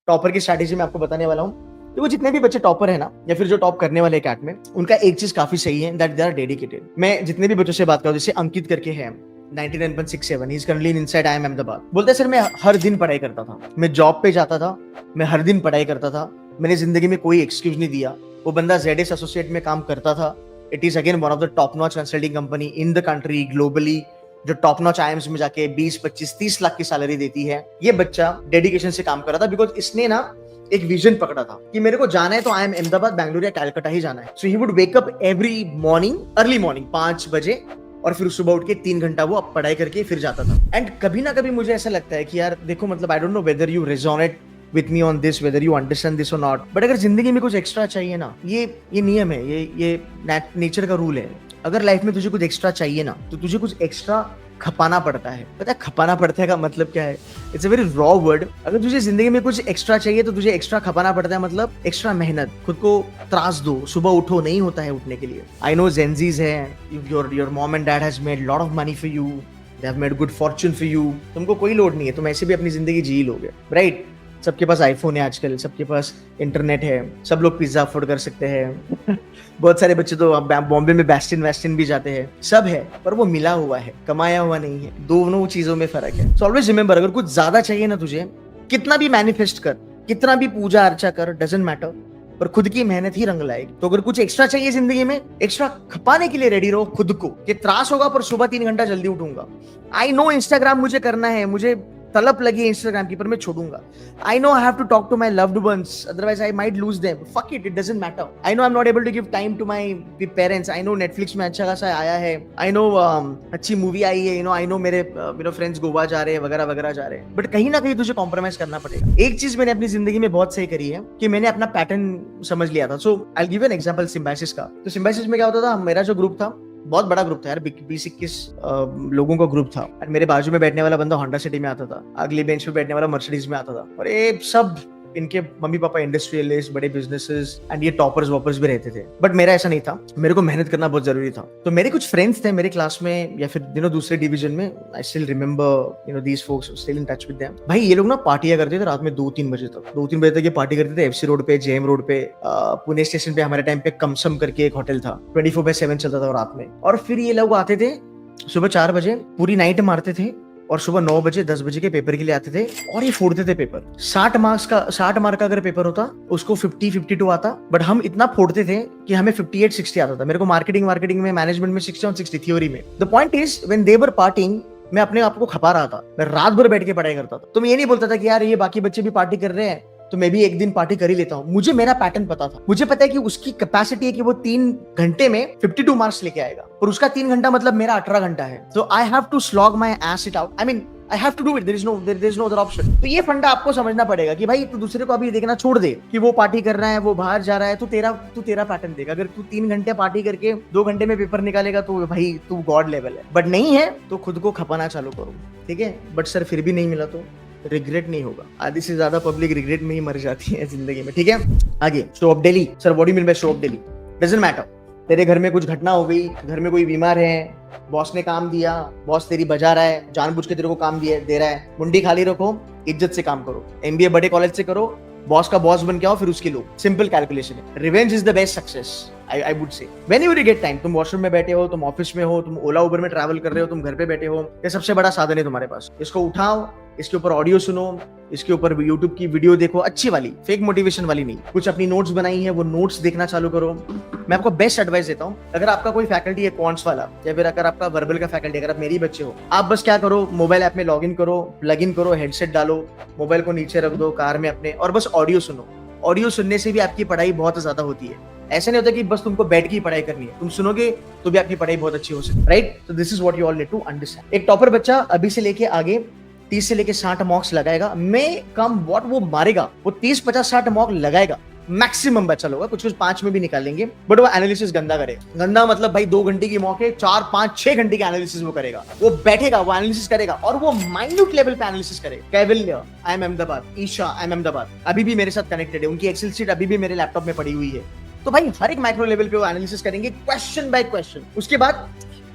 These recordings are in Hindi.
टॉपर की स्ट्रैटेजी मैं आपको बताने वाला हूँ। देखो जितने भी बच्चे टॉपर है ना, या फिर जो टॉप करने वाले कैट में, उनका एक चीज काफी सही है, दैट दे आर डेडिकेटेड। मैं जितने भी बच्चों से बात करता हूँ, जैसे अंकित करके है 99.67, he is currently in inside IIM Ahmedabad. बोलते हैं सर मैं हर दिन पढ़ाई करता था, मैं जॉब पे जाता था, मैं हर दिन पढ़ाई करता था, मैंने जिंदगी में कोई एक्सक्यूज नहीं दिया। वो बंदा ZS एसोसिएट में काम करता था। It is again one of the top notch consulting company in the country, globally, जो टॉप नॉच IIMs में जाके 20, 25, 30 लाख की सैलरी देती है। ये बच्चा डेडिकेशन से काम कर रहा था, बिकॉज इसने ना एक विजन पकड़ा था कि मेरे को जाना है तो IIM अहमदाबाद, बैंगलोर या कैलकाटा ही जाना है। So he would wake up every morning, early morning 5 बजे, और फिर सुबह उठ के 3 घंटा वो पढ़ाई करके फिर जाता था। एंड कभी ना कभी मुझे ऐसा लगता है कि यार देखो, मतलब I don't know whether you resonate with me on this, whether you understand this और नॉट, बट अगर जिंदगी में कुछ एक्स्ट्रा चाहिए ना, ये नियम है, ये नेचर का रूल है। अगर लाइफ में तुझे कुछ एक्स्ट्रा चाहिए ना, तो तुझे कुछ एक्स्ट्रा खपाना पड़ता है। पता है खपाना पड़ता है का मतलब क्या है? It's a very raw word. अगर तुझे जिंदगी में कुछ एक्स्ट्रा चाहिए तो तुझे एक्स्ट्रा खपाना पड़ता है, मतलब एक्स्ट्रा मेहनत, खुद को त्रास दो, सुबह उठो, नहीं होता है उठने के लिए। आई नो जेंजीज है, your mom and dad has made lot of money for you, they have made good Fortune for you, तुमको कोई लोड नहीं है, तुम ऐसे भी अपनी जिंदगी जी लोगे, राइट? सबके पास आईफोन है आजकल, सबके पास इंटरनेट है, सब लोग पिज्जा अफोर्ड कर सकते हैं बहुत सारे बच्चे तो बॉम्बे में बैस्टिन वेस्टिन भी जाते हैं, सब है, पर वो मिला हुआ है, कमाया हुआ नहीं है। दोनों चीजों में फर्क है। सो ऑलवेज रिमेंबर, अगर कुछ ज्यादा चाहिए ना तुझे, कितना भी मैनिफेस्ट कर, कितना भी पूजा अर्चा कर, डजंट मैटर, पर खुद की मेहनत ही रंग लाएगी। तो अगर कुछ एक्स्ट्रा चाहिए जिंदगी में, एक्स्ट्रा खपाने के लिए रेडी रहो खुद को, कि त्रास होगा पर सुबह 3 घंटा जल्दी उठूंगा। आई नो इंस्टाग्राम मुझे करना है, मुझे तलब लगी है इंस्टाग्राम की, पर मैं छोड़ूंगा। I know I have to talk to my loved ones, otherwise I might lose them, fuck it, it doesn't matter. I know I am not able to give time to my parents. I know Netflix में अच्छा खासा आया है, आई नो अच्छी मूवी आई है, आई नो मेरे फ्रेंड्स गोवा जा रहे हैं, वगैरह वगैरह जा रहे हैं, बट कहीं ना कहीं तुझे कॉम्प्रोमाइज करना पड़ेगा। एक चीज मैंने अपनी जिंदगी में बहुत सही करी है कि मैंने अपना पैटर्न समझ लिया था। So I give an example Symbiosis का। तो सिम्बायोसिस में क्या होता था, मेरा जो ग्रुप था, बहुत बड़ा ग्रुप था यार, 20-21 लोगों का ग्रुप था। और मेरे बाजू में बैठने वाला बंदा होंडा सिटी में आता था, अगली बेंच पे बैठने वाला मर्सिडीज में आता था, और ये सब इनके मम्मी पापा इंडस्ट्रियलिस्ट, बड़े बिजनेसेस, एंड ये टॉपर्स वॉपर्स भी रहते थे। बट मेरा ऐसा नहीं था, मेरे को मेहनत करना बहुत जरूरी था। तो मेरे कुछ फ्रेंड्स थे मेरे क्लास में, या फिर दूसरे डिवीजन में, I still remember these folks, still in touch with them. भाई ये लोग ना पार्टियां करते थे रात में 2-3 बजे तक, 2-3 बजे तक ये पार्टी करते थे। FC रोड पे, JM रोड पे, पुणे स्टेशन पे हमारे टाइम पे कमसम करके एक होटल था, 24/7 चलता था रात में। और फिर ये लोग आते थे सुबह 4 बजे, पूरी नाइट मारते थे, और सुबह 9 बजे 10 बजे के पेपर के लिए आते थे, और ये फोड़ते थे पेपर। 60 मार्क का अगर पेपर होता, उसको 50-52 आता, बट हम इतना फोड़ते थे कि हमें 58-60 आता था। मेरे को मार्केटिंग में, मैनेजमेंट में 60 थ्योरी में। The point is, when they were parting, मैं अपने आप को खपा रहा था, मैं रात भर बैठ के पढ़ाई करता था। तो मैं ये नहीं बोलता था कि यार ये बाकी बच्चे भी पार्टी कर रहे हैं तो मैं भी एक दिन पार्टी कर ही लेता हूँ। मुझे मेरा पैटर्न पता था, मुझे पता है कि उसकी कैपेसिटी है कि वो 3 घंटे में 52 मार्क्स लेके आएगा, और उसका 3 घंटा मतलब मेरा 18 घंटा है। तो I have to slog my ass it out, I mean I have to do it. There is no other option. तो ये फंडा आपको समझना पड़ेगा कि भाई तू दूसरे को अभी देखना छोड़ दे कि वो पार्टी कर रहा है, वो बाहर जा रहा है, तू तेरा पैटर्न देगा। अगर तू 3 घंटे पार्टी करके 2 घंटे में पेपर निकालेगा तो भाई तू गॉड लेवल है। बट नहीं है तो खुद को खपाना चालू करो, ठीक है? बट सर फिर भी नहीं मिला तो रिग्रेट नहीं होगा। आधी से ज्यादा पब्लिक रिग्रेट में ही मर जाती है जिंदगी में, ठीक है? आगे, show off daily. Sir what do you mean by show off daily? Doesn't matter. तेरे घर में कुछ घटना हो गई, घर में कोई बीमार है, बॉस ने काम दिया, बॉस तेरी बजा रहा है, जानबूझ के तेरे को काम दे रहा है, मुंडी खाली रखो, इज्जत से काम करो, MBA बड़े कॉलेज से करो, बॉस का बॉस बन के आओ, फिर उसके लोग। सिंपल कैलकुलेशन है। Revenge is the best success, I would say. When you get time, तुम वॉशरूम में बैठे हो, तुम ऑफिस में हो, तुम ओला उबर में ट्रैवल कर रहे हो, तुम घर पे बैठे हो, ये सबसे बड़ा साधन है तुम्हारे पास। इसको उठाओ, इसके ऊपर ऑडियो सुनो, इसके ऊपर YouTube की वीडियो देखो, अच्छी वाली, फेक मोटिवेशन वाली नहीं। कुछ अपनी नोट्स बनाई है, वो नोट्स देखना चालू करो। मैं आपको बेस्ट एडवाइस देता हूँ, अगर आपका कोई फैकल्टी है क्वांट्स वाला, या फिर अगर आपका वर्बल का फैकल्टी, अगर आप मेरी बच्चे हो, आप बस क्या करो, मोबाइल ऐप में लॉग इन करो, हेडसेट डालो, मोबाइल को नीचे रख दो कार में अपने, और बस ऑडियो सुनो। ऑडियो सुनने से भी आपकी पढ़ाई बहुत ज्यादा होती है। ऐसा नहीं होता कि बस तुमको बैठ के ही पढ़ाई करनी है, तुम सुनोगे तो भी आपकी पढ़ाई बहुत अच्छी हो सकती है, राइट? तो this is what you all need to understand. एक टॉपर बच्चा अभी से लेके आगे 30 से लेके 60 मॉक्स लगाएगा, मैं कम व्हाट वो मारेगा, वो 30, 50, 60 मॉक लगाएगा, मैक्सिमम बच्चा लोग, कुछ 5 में भी निकालेंगे, बट वो एनालिसिस गंदा करेगा। गंदा मतलब भाई 2 घंटे की मॉक है, 4, 5, 6 घंटे की एनालिसिस वो करेगा। वो बैठेगा, वो एनालिसिस करेगा, और वो माइन्यूट लेवल पे एनालिसिस करेगा। कैवल्य, IIM अहमदाबाद, ईशा, IIM अहमदाबाद अभी भी मेरे साथ कनेक्टेड है, उनकी एक्सेल शीट अभी भी मेरे लैपटॉप में पड़ी हुई है। तो भाई हर एक माइक्रो लेवल पे वो एनालिसिस करेंगे, क्वेश्चन बाय क्वेश्चन। उसके बाद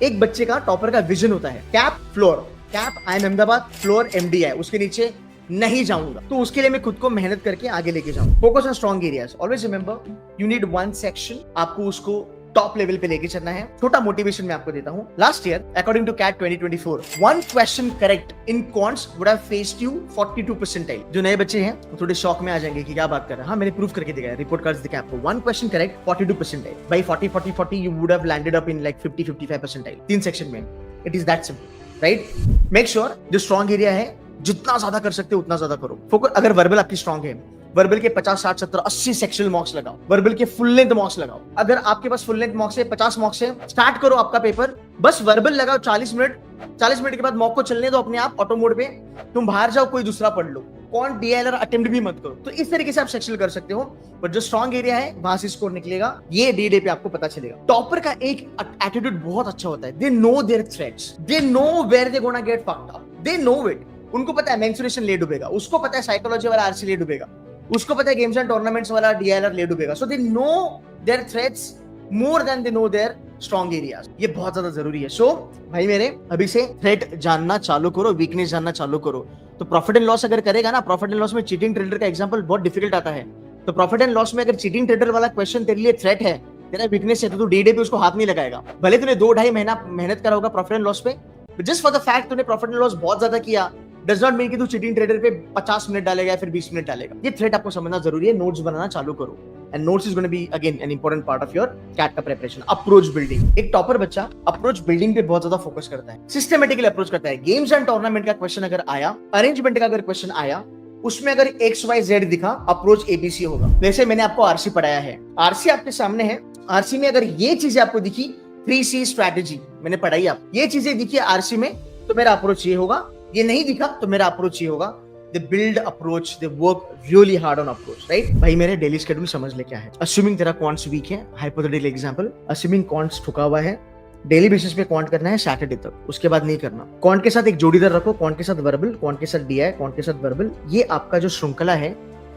एक बच्चे का, टॉपर का विजन होता है, cap floor, cap IIM Ahmedabad, floor MDI, उसके नीचे नहीं जाऊंगा, तो उसके लिए मैं खुद को मेहनत करके आगे लेके जाऊंगा। Focus on strong areas, always remember you need one section, आपको उसको टॉप लेवल पे लेके चलना है। छोटा मोटिवेशन मैं आपको देता हूं। Last year according to CAT 2024 one question correct in quants would have faced you 42 percentile. जो नए बच्चे हैं वो थोड़े शॉक में आ जाएंगे कि क्या बात कर रहा है। हाँ, मैंने प्रूफ करके दिखाया, रिपोर्ट कार्ड्स दिखाया आपको। One question correct 42 percentile, by 40 you would have landed up in like 50-55 percentile, 3 section में। It is that simple, right? Make sure जो स्ट्रॉन्ग एरिया है जितना ज्यादा कर सकते हो उतना ज्यादा करो। फोकस, अगर वर्बल आपकी स्ट्रॉन्ग है, वर्बल के 50, 60, 70, 80 सेक्शनल मॉक्स लगाओ, वर्बल के फुल लेंथ मॉक्स लगाओ। अगर आपके पास फुल लेंथ मॉक्स है, 50 मॉक्स है, स्टार्ट करो आपका पेपर, बस वर्बल लगाओ 40 मिनट। 40 मिनट के बाद मॉक को चलने दो अपने आप ऑटो मोड पे, तुम बाहर जाओ, कोई दूसरा पढ़ लो, कौन डीएलआर अटेम्प्ट भी मत करो। तो इस तरीके से आप सेक्शनल कर सकते हो, बट जो स्ट्रॉन्ग एरिया है वहां से स्कोर निकलेगा, ये डे पे आपको पता चलेगा। टॉपर का एक एटीट्यूड बहुत अच्छा होता है, they know their threats, they know where they gonna get fucked up, they know it. उनको पता है मेंसुरेशन ले डूबेगा, उसको पता है साइकोलॉजी वाला आरसी ले डूबेगा, उसको पता है गेम्स एंड टूर्नामेंट्स वाला डीएलआर ले डूबेगा। So they know their threats more than they know their strong areas. ये बहुत ज्यादा जरूरी है। सो भाई मेरे, अभी से थ्रेट जानना चालू करो, वीकनेस जानना चालू करो। तो प्रॉफिट एंड लॉस अगर करेगा ना, प्रॉफिट एंड लॉस में चीटिंग ट्रेडर का एग्जांपल बहुत डिफिकल्ट आता है। तो प्रॉफिट एंड लॉस में अगर चीटिंग ट्रेडर वाला क्वेश्चन तेरे लिए थ्रेट है, तेरा वीकनेस है, तो तू डे पे उसको हाथ नहीं लगाएगा। भले तूने 2-2.5 महीना मेहनत करा होगा प्रॉफिट एंड लॉस पे, जस्ट फॉर द फैक्ट तूने प्रॉफिट एंड लॉस बहुत ज्यादा किया, डज नॉट मीन कि तू चीटिंग ट्रेडर पे 50 मिनट डालेगा या फिर 20 मिनट डालेगा। ये थ्रेट आपको समझना जरूरी है। नोट्स बनाना चालू करो, and notes is gonna be again an important part of your CAT का प्रिपरेशन। अप्रोच बिल्डिंग, एक टॉपर बच्चा अप्रोच बिल्डिंग पे बहुत ज्यादा फोकस करता है, सिस्टमेटिकली अप्रोच करता है। गेम्स एंड टूर्नामेंट का क्वेश्चन अगर आया, अरेंजमेंट का अगर क्वेश्चन आया, उसमें अगर XYZ दिखा, अप्रोच ABC होगा। वैसे मैंने आपको आरसी पढ़ाया है, आरसी आपके सामने है। आरसी में अगर ये चीजें आपको दिखी, 3C स्ट्रैटेजी मैंने पढ़ाई, आप ये चीजें दिखी आरसी में, तो मेरा अप्रोच ये होगा। ये नहीं दिखा तो मेरा अप्रोच ये होगा। They build approach, they work really hard on approach, right? भाई मेरे डेली शेड्यूल समझ ले क्या है। अस्यूमिंग तेरा क्वांट्स वीक है, हाइपोथेटिकल एग्जांपल, अस्यूमिंग क्वांट्स ठुका हुआ है, डेली बेसिस पे क्वांट करना है सैटरडे तक, उसके बाद नहीं करना। क्वांट के साथ एक जोड़ीदार रखो, क्वांट के साथ वर्बल, क्वांट के साथ डीआई, क्वांट के साथ वर्बल। ये आपका जो श्रृंखला है,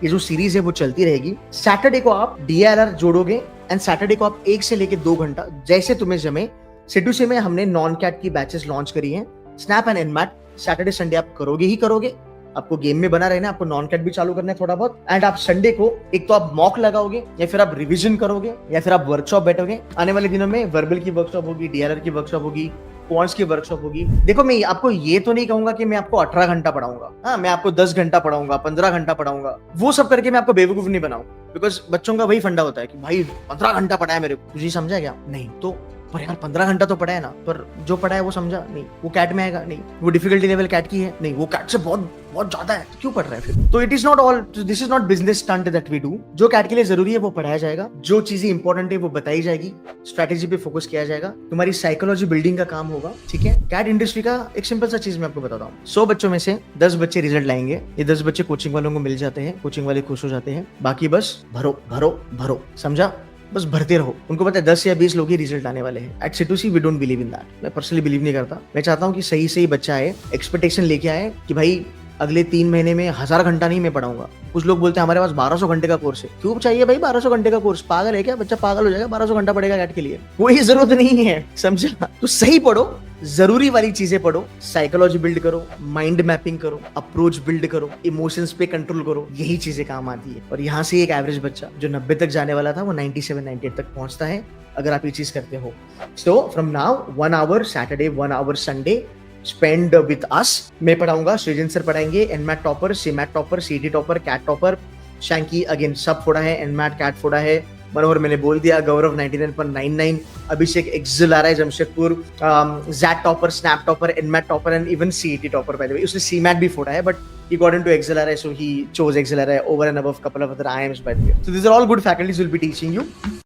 ये जो सीरीज है वो चलती रहेगी। सैटरडे को आप डीआईआर जोड़ोगे, एंड सैटरडे को आप 1 से लेके 2 घंटा जैसे तुम्हें जमे। सिटूसी में हमने नॉन कैट की बैचेस लॉन्च करी हैं, snap and NMAT. Saturday Sunday आप करोगे ही करोगे, आपको गेम में बना रहना है, आपको नॉन कैट भी चालू करना है थोड़ा बहुत। एंड आप संडे को एक तो आप मॉक लगाओगे, या फिर आप रिवीजन करोगे, या फिर आप वर्कशॉप बैठोगे। आने वाले दिनों में वर्बल की वर्कशॉप होगी, डीआरआर की वर्कशॉप होगी, क्वांट्स की वर्कशॉप होगी। देखो, मैं आपको ये तो नहीं कहूंगा कि मैं आपको 18 घंटा पढ़ाऊंगा, हाँ, मैं आपको 10 घंटा पढ़ाऊंगा, 15 घंटा पढ़ाऊंगा। वो सब करके मैं आपको बेवकूफ नहीं बनाऊंगा, बिकॉज बच्चों का वही फंडा होता है कि भाई 15 घंटा पढ़ाया मेरे को, तुझे समझा क्या? नहीं तो पर यार 15 घंटा तो पढ़ा है ना, पर जो पढ़ा है वो समझा नहीं, वो कैट में आएगा नहीं, वो डिफिकल्टी लेवल कैट की है नहीं, वो कैट से बहुत बहुत ज्यादा है, क्यों पढ़ रहा है फिर? तो it is not all, this is not business stunt that we do. जो कैट के लिए जरूरी है वो पढ़ाया जाएगा, जो चीजें इंपॉर्टेंट है वो बताई जाएगी, स्ट्रेटेजी पे फोकस किया जाएगा, तुम्हारी साइकोलॉजी बिल्डिंग का काम होगा, ठीक है? कैट इंडस्ट्री का एक सिंपल सा चीज मैं आपको बताता हूँ। 100 बच्चों में से 10 बच्चे रिजल्ट लाएंगे, ये 10 बच्चे कोचिंग वालों को मिल जाते हैं, कोचिंग वाले खुश हो जाते हैं, बाकी बस भरो भरो भरो, समझा? बस भरते रहो। उनको पता है 10 या 20 लोग ही रिजल्ट आने वाले हैं। एट सिटूसी we don't believe in that. मैं पर्सनली बिलीव नहीं करता। मैं चाहता हूँ कि सही सही बच्चा आए, एक्सपेक्टेशन लेके आए कि भाई अगले 3 महीने में 1000 घंटा नहीं मैं पढ़ाऊंगा। कुछ लोग बोलते हैं हमारे पास 1200 घंटे का कोर्स है। क्यों चाहिए भाई 1200 घंटे का कोर्स? पागल है क्या? बच्चा पागल हो जाएगा, 1200 घंटा पढ़ेगा कैट के लिए? कोई जरूरत नहीं है, समझा? तो सही पढ़ो, जरूरी वाली चीजें पढ़ो, साइकोलॉजी बिल्ड करो, माइंड मैपिंग करो, अप्रोच बिल्ड करो, इमोशंस पे कंट्रोल करो, यही चीजें काम आती है। और यहाँ से एक एवरेज बच्चा जो 90 तक जाने वाला था वो 97-98 तक पहुंचता है, अगर आप ये चीज करते हो। So from now 1 hour Saturday, 1 hour Sunday spend with us. मैं पढ़ाऊंगा, सृजन सर पढ़ाएंगे, NMAT topper, CMAT topper, CT topper, CAT topper, Shanky again सब फोड़ा है, एनमैट कैट फोड़ा है, मनोहर मैंने बोल दिया, गौरव 99.99, अभिषेक एक्सेल आ रहा है, Jamshedpur, XAT topper, SNAP topper, NMAT topper and even CET topper. By the way उसने सीमैट भी फोड़ा है, but he got into XLRI, so he chose XLRI over and above couple of other IIMs by the way. So these are all good faculties will be teaching you.